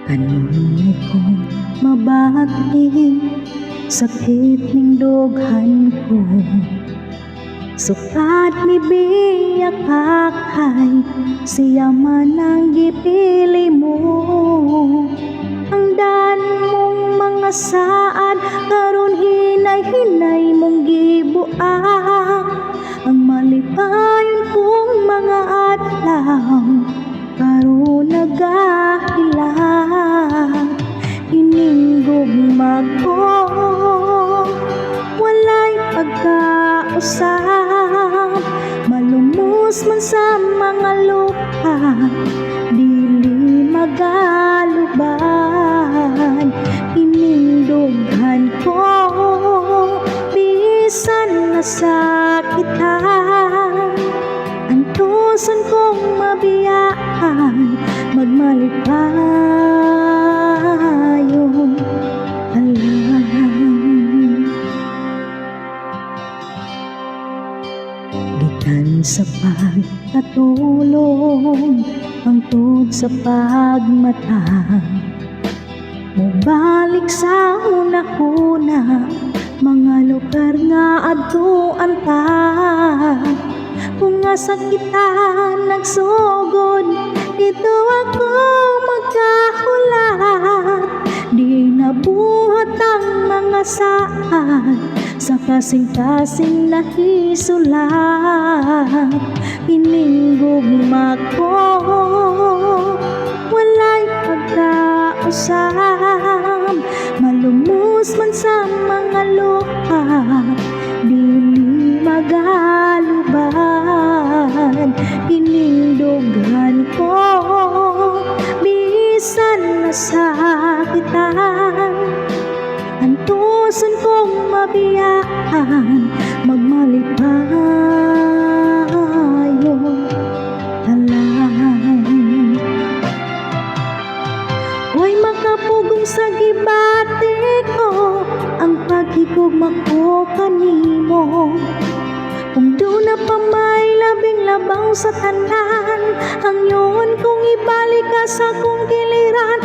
Kanunay kong mabati sakit ning dughan ko, sukat mi biyak kakay siya man ang gipili mo. Ang dan mong mga saad karon hinay-hinay mong gibuak, ang malipayon kong mga adlaw karon nagahilang. Ining gugma ko walay pagkausap, malumos man sa mga lupa dili magalubad. Ining dughan ko bisan nasakitan, antuson kong mabiyaan magmalipayong alam. Gikan sa pagkatulong hangtod sa pagmatang, mubalik sa una-una mga lugar nga adtuan ta. Kung nga sakitan nagsugod dito ako magkahulat, di nabuhat ang mga saad sa kasing-kasing nakisulat. Ining gugma ko walay pagkausap, malumos man sa mga luha dili magalubad. Ining dughan ko bisan nasakitan, antuson kong mabiyaan magmalipayong alam. Huwag makapugong sa gibati ko ang paghigugma ko kanimo. Kung doon na pa may labing labaw sa tanan, ang yun kung ibalik ka sa kong giliran,